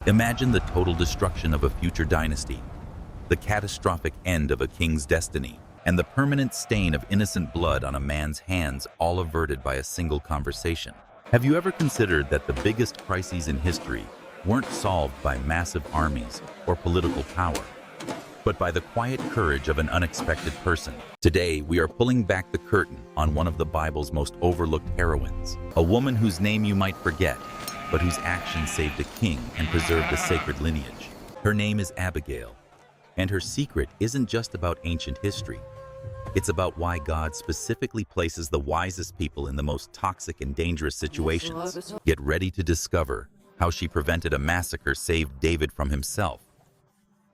Imagine the total destruction of a future dynasty, the catastrophic end of a king's destiny, and the permanent stain of innocent blood on a man's hands, all averted by a single conversation. Have you ever considered that the biggest crises in history weren't solved by massive armies or political power, but by the quiet courage of an unexpected person? Today, we are pulling back the curtain on one of the Bible's most overlooked heroines, a woman whose name you might forget, but whose actions saved a king and preserved a sacred lineage. Her name is Abigail, and her secret isn't just about ancient history. It's about why God specifically places the wisest people in the most toxic and dangerous situations. Get ready to discover how she prevented a massacre, saved David from himself,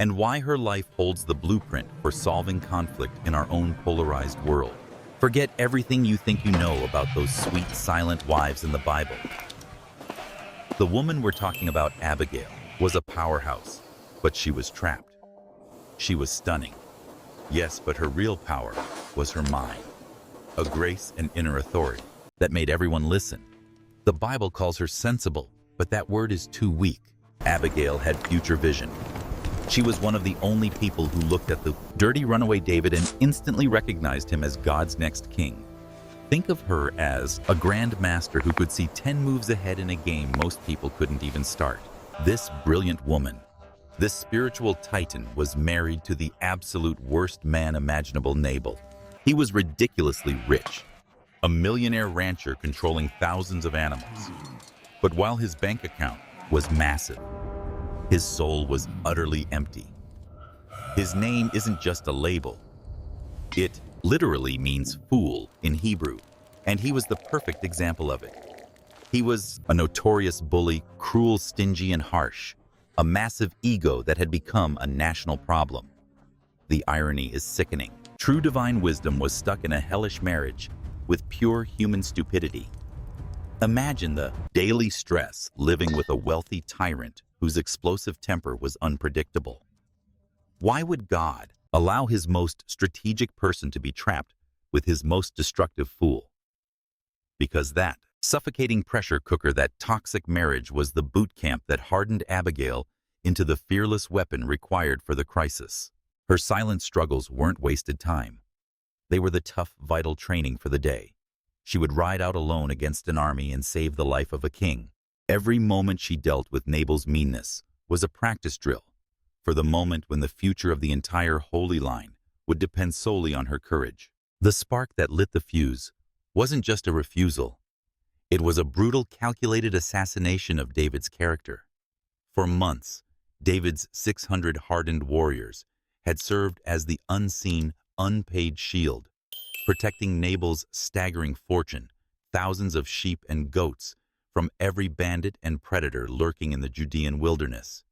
and why her life holds the blueprint for solving conflict in our own polarized world. Forget everything you think you know about those sweet, silent wives in the Bible. The woman we're talking about, Abigail, was a powerhouse, but she was trapped. She was stunning. Yes, but her real power was her mind, a grace and inner authority that made everyone listen. The Bible calls her sensible, but that word is too weak. Abigail had future vision. She was one of the only people who looked at the dirty runaway David and instantly recognized him as God's next king. Think of her as a grand master who could see 10 moves ahead in a game most people couldn't even start. This brilliant woman, this spiritual titan, was married to the absolute worst man imaginable, Nabal. He was ridiculously rich, a millionaire rancher controlling thousands of animals. But while his bank account was massive, his soul was utterly empty. His name isn't just a label. It literally means fool in Hebrew, and he was the perfect example of it. He was a notorious bully, cruel, stingy, and harsh, a massive ego that had become a national problem. The irony is sickening. True divine wisdom was stuck in a hellish marriage with pure human stupidity. Imagine the daily stress living with a wealthy tyrant whose explosive temper was unpredictable. Why would God allow his most strategic person to be trapped with his most destructive fool? Because that suffocating pressure cooker, that toxic marriage, was the boot camp that hardened Abigail into the fearless weapon required for the crisis. Her silent struggles weren't wasted time. They were the tough, vital training for the day. She would ride out alone against an army and save the life of a king. Every moment she dealt with Nabal's meanness was a practice drill for the moment when the future of the entire Holy Line would depend solely on her courage. The spark that lit the fuse wasn't just a refusal. It was a brutal, calculated assassination of David's character. For months, David's 600 hardened warriors had served as the unseen, unpaid shield, protecting Nabal's staggering fortune, thousands of sheep and goats, from every bandit and predator lurking in the Judean wilderness.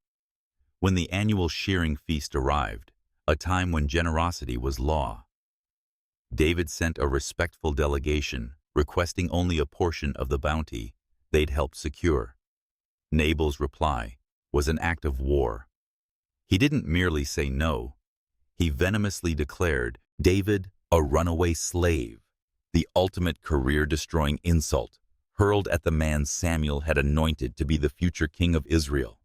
When the annual shearing feast arrived, a time when generosity was law, David sent a respectful delegation requesting only a portion of the bounty they'd helped secure. Nabal's reply was an act of war. He didn't merely say no. He venomously declared David a runaway slave, the ultimate career-destroying insult hurled at the man Samuel had anointed to be the future king of Israel.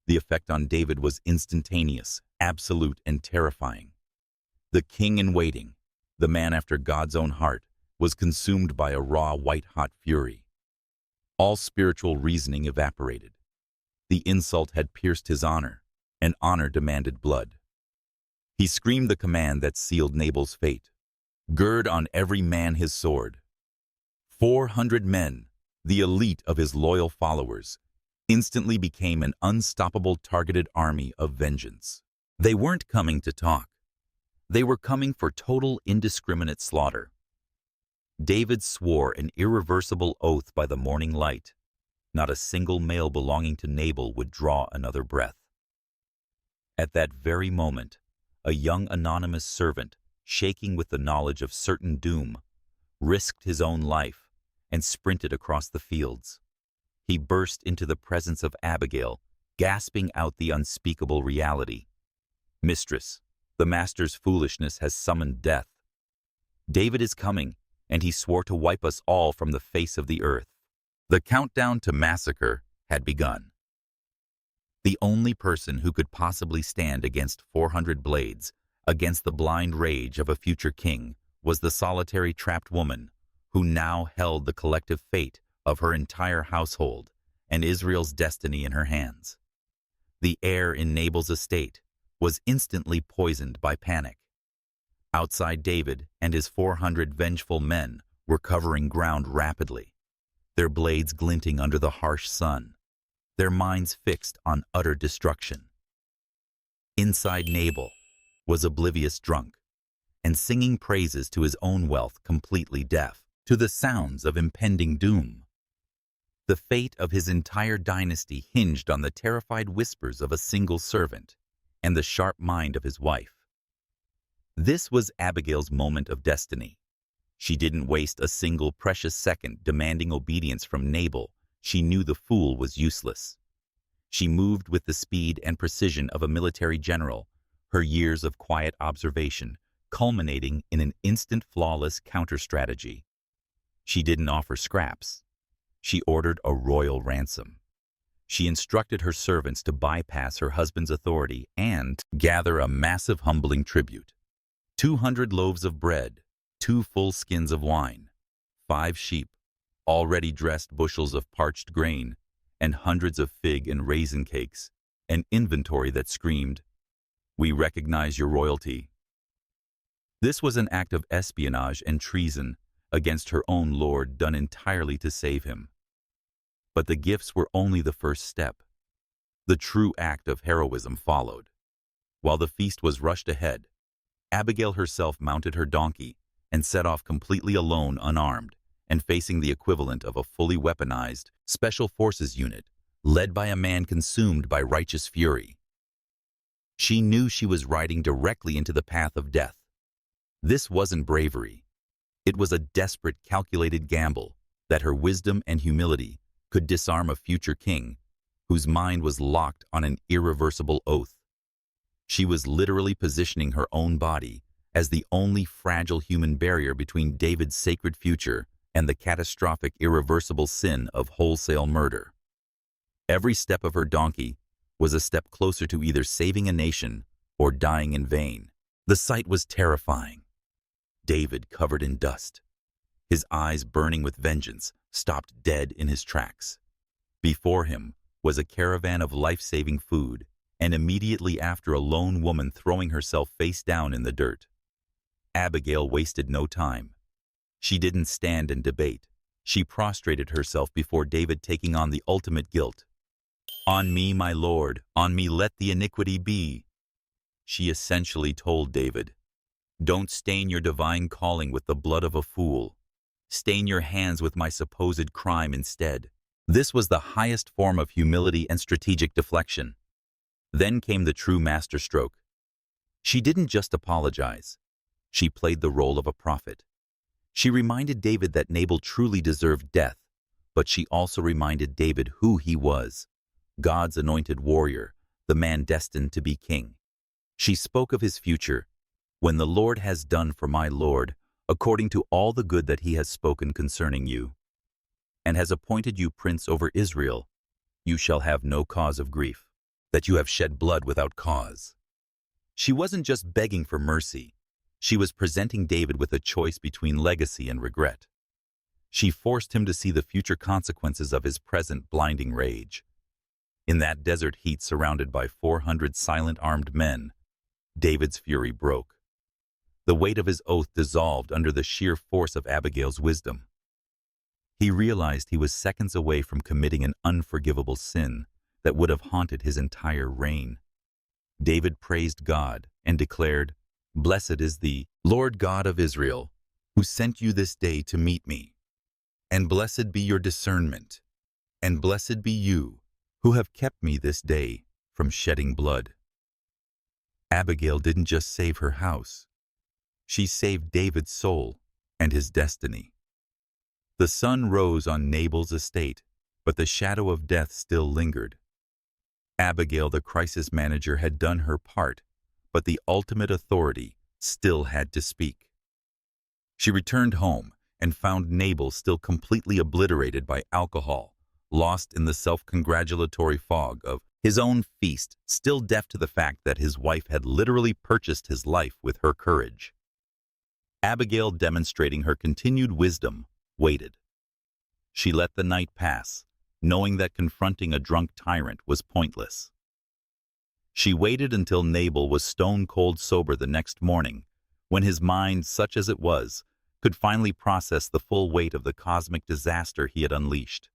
The effect on David was instantaneous, absolute, and terrifying. The king in waiting, the man after God's own heart, was consumed by a raw, white-hot fury. All spiritual reasoning evaporated. The insult had pierced his honor, and honor demanded blood. He screamed the command that sealed Nabal's fate. Gird on every man his sword. 400 men, the elite of his loyal followers, instantly became an unstoppable targeted army of vengeance. They weren't coming to talk. They were coming for total, indiscriminate slaughter. David swore an irreversible oath by the morning light. Not a single male belonging to Nabal would draw another breath. At that very moment, a young anonymous servant, shaking with the knowledge of certain doom, risked his own life and sprinted across the fields. He burst into the presence of Abigail, gasping out the unspeakable reality. "Mistress, the master's foolishness has summoned death. David is coming, and he swore to wipe us all from the face of the earth." The countdown to massacre had begun. The only person who could possibly stand against 400 blades, against the blind rage of a future king, was the solitary trapped woman who now held the collective fate of her entire household and Israel's destiny in her hands. The air in Nabal's estate was instantly poisoned by panic. Outside, David and his 400 vengeful men were covering ground rapidly, their blades glinting under the harsh sun, their minds fixed on utter destruction. Inside, Nabal was oblivious drunk and singing praises to his own wealth, completely deaf to the sounds of impending doom. The fate of his entire dynasty hinged on the terrified whispers of a single servant and the sharp mind of his wife. This was Abigail's moment of destiny. She didn't waste a single precious second demanding obedience from Nabal. She knew the fool was useless. She moved with the speed and precision of a military general, her years of quiet observation culminating in an instant flawless counter-strategy. She didn't offer scraps. She ordered a royal ransom. She instructed her servants to bypass her husband's authority and gather a massive humbling tribute. 200 loaves of bread, 2 full skins of wine, 5 sheep, already dressed bushels of parched grain, and hundreds of fig and raisin cakes, an inventory that screamed, "We recognize your royalty." This was an act of espionage and treason against her own lord done entirely to save him. But the gifts were only the first step. The true act of heroism followed. While the feast was rushed ahead, Abigail herself mounted her donkey and set off completely alone, unarmed, and facing the equivalent of a fully weaponized special forces unit led by a man consumed by righteous fury. She knew she was riding directly into the path of death. This wasn't bravery. It was a desperate, calculated gamble that her wisdom and humility could disarm a future king whose mind was locked on an irreversible oath. She was literally positioning her own body as the only fragile human barrier between David's sacred future and the catastrophic, irreversible sin of wholesale murder. Every step of her donkey was a step closer to either saving a nation or dying in vain. The sight was terrifying. David, covered in dust, his eyes burning with vengeance, stopped dead in his tracks. Before him was a caravan of life-saving food, and immediately after, a lone woman throwing herself face down in the dirt. Abigail wasted no time. She didn't stand and debate. She prostrated herself before David, taking on the ultimate guilt. "On me, my lord, on me let the iniquity be." She essentially told David, "Don't stain your divine calling with the blood of a fool. Stain your hands with my supposed crime instead." This was the highest form of humility and strategic deflection. Then came the true masterstroke. She didn't just apologize. She played the role of a prophet. She reminded David that Nabal truly deserved death, but she also reminded David who he was, God's anointed warrior, the man destined to be king. She spoke of his future. "When the Lord has done for my Lord, according to all the good that he has spoken concerning you, and has appointed you prince over Israel, you shall have no cause of grief, that you have shed blood without cause." She wasn't just begging for mercy. She was presenting David with a choice between legacy and regret. She forced him to see the future consequences of his present blinding rage. In that desert heat, surrounded by 400 silent armed men, David's fury broke. The weight of his oath dissolved under the sheer force of Abigail's wisdom. He realized he was seconds away from committing an unforgivable sin that would have haunted his entire reign. David praised God and declared, "Blessed is the Lord God of Israel, who sent you this day to meet me. And blessed be your discernment, and blessed be you, who have kept me this day from shedding blood." Abigail didn't just save her house. She saved David's soul and his destiny. The sun rose on Nabal's estate, but the shadow of death still lingered. Abigail, the crisis manager, had done her part, but the ultimate authority still had to speak. She returned home and found Nabal still completely obliterated by alcohol, lost in the self-congratulatory fog of his own feast, still deaf to the fact that his wife had literally purchased his life with her courage. Abigail, demonstrating her continued wisdom, waited. She let the night pass, knowing that confronting a drunk tyrant was pointless. She waited until Nabal was stone-cold sober the next morning, when his mind, such as it was, could finally process the full weight of the cosmic disaster he had unleashed.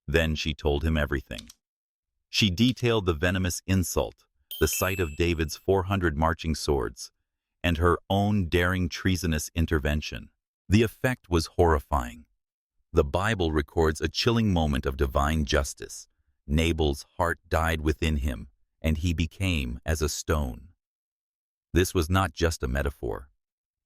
Then she told him everything. She detailed the venomous insult, the sight of David's 400 marching swords, and her own daring treasonous intervention. The effect was horrifying. The Bible records a chilling moment of divine justice. Nabal's heart died within him, and he became as a stone. This was not just a metaphor.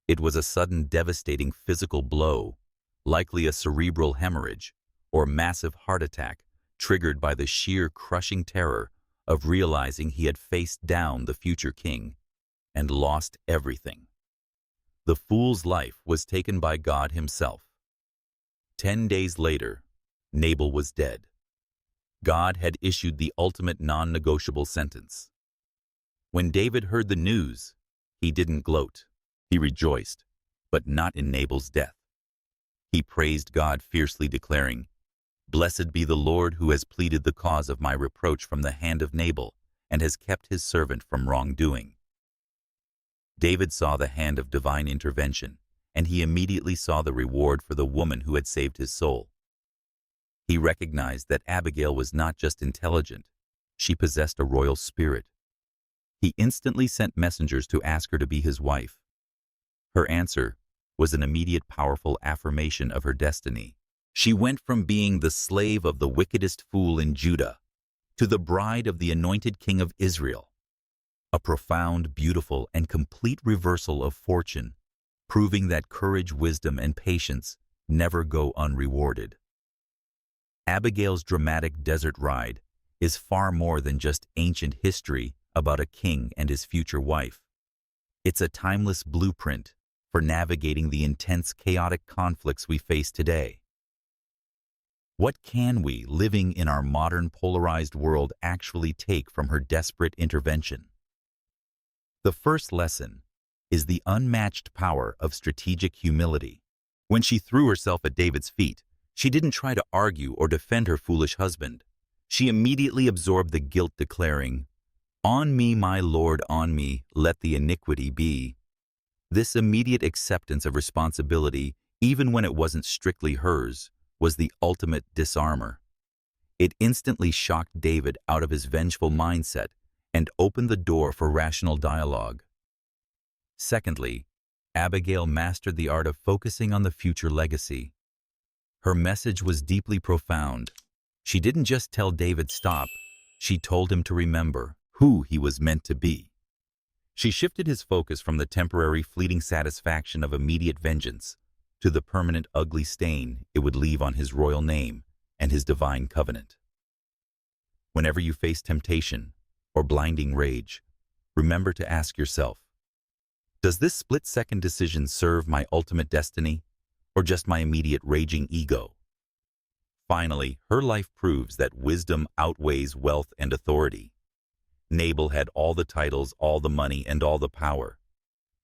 It was a sudden, devastating physical blow, likely a cerebral hemorrhage or massive heart attack triggered by the sheer crushing terror of realizing he had faced down the future king and lost everything. The fool's life was taken by God himself. 10 days later, Nabal was dead. God had issued the ultimate non-negotiable sentence. When David heard the news, he didn't gloat. He rejoiced, but not in Nabal's death. He praised God fiercely, declaring, "Blessed be the Lord who has pleaded the cause of my reproach from the hand of Nabal and has kept his servant from wrongdoing." David saw the hand of divine intervention, and he immediately saw the reward for the woman who had saved his soul. He recognized that Abigail was not just intelligent, she possessed a royal spirit. He instantly sent messengers to ask her to be his wife. Her answer was an immediate, powerful affirmation of her destiny. She went from being the slave of the wickedest fool in Judah to the bride of the anointed king of Israel. A profound, beautiful, and complete reversal of fortune, proving that courage, wisdom, and patience never go unrewarded. Abigail's dramatic desert ride is far more than just ancient history about a king and his future wife. It's a timeless blueprint for navigating the intense, chaotic conflicts we face today. What can we, living in our modern polarized world, actually take from her desperate intervention? The first lesson is the unmatched power of strategic humility. When she threw herself at David's feet, she didn't try to argue or defend her foolish husband. She immediately absorbed the guilt, declaring, "On me, my Lord, on me, let the iniquity be." This immediate acceptance of responsibility, even when it wasn't strictly hers, was the ultimate disarmor. It instantly shocked David out of his vengeful mindset and opened the door for rational dialogue. Secondly, Abigail mastered the art of focusing on the future legacy. Her message was deeply profound. She didn't just tell David stop, she told him to remember who he was meant to be. She shifted his focus from the temporary, fleeting satisfaction of immediate vengeance to the permanent, ugly stain it would leave on his royal name and his divine covenant. Whenever you face temptation or blinding rage, remember to ask yourself, does this split-second decision serve my ultimate destiny, or just my immediate raging ego? Finally, her life proves that wisdom outweighs wealth and authority. Nabal had all the titles, all the money, and all the power,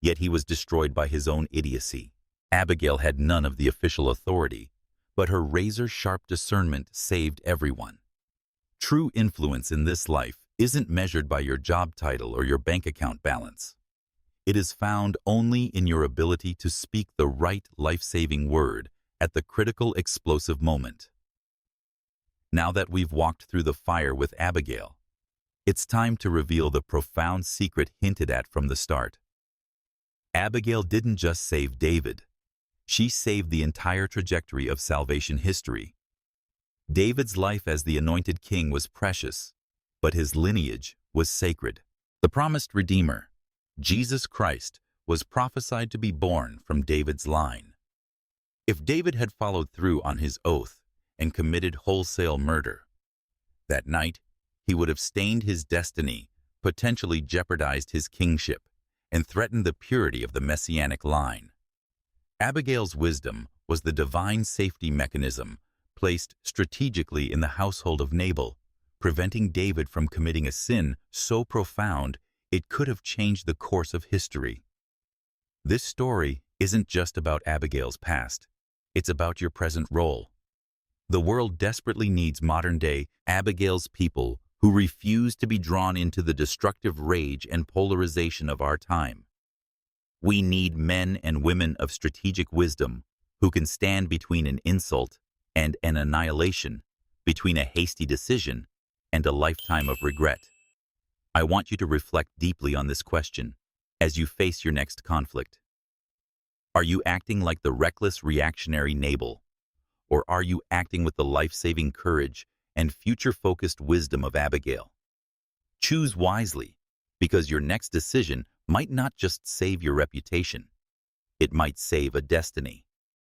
yet he was destroyed by his own idiocy. Abigail had none of the official authority, but her razor-sharp discernment saved everyone. True influence in this life isn't measured by your job title or your bank account balance. It is found only in your ability to speak the right life-saving word at the critical, explosive moment. Now that we've walked through the fire with Abigail, it's time to reveal the profound secret hinted at from the start. Abigail didn't just save David. She saved the entire trajectory of salvation history. David's life as the anointed king was precious, but his lineage was sacred. The promised Redeemer, Jesus Christ, was prophesied to be born from David's line. If David had followed through on his oath and committed wholesale murder, that night he would have stained his destiny, potentially jeopardized his kingship, and threatened the purity of the messianic line. Abigail's wisdom was the divine safety mechanism placed strategically in the household of Nabal, preventing David from committing a sin so profound it could have changed the course of history. This story isn't just about Abigail's past. It's about your present role. The world desperately needs modern-day Abigail's people who refuse to be drawn into the destructive rage and polarization of our time. We need men and women of strategic wisdom who can stand between an insult and an annihilation, between a hasty decision and a lifetime of regret. I want you to reflect deeply on this question as you face your next conflict. Are you acting like the reckless reactionary Nabal, or are you acting with the life-saving courage and future-focused wisdom of Abigail? Choose wisely, because your next decision might not just save your reputation, it might save a destiny.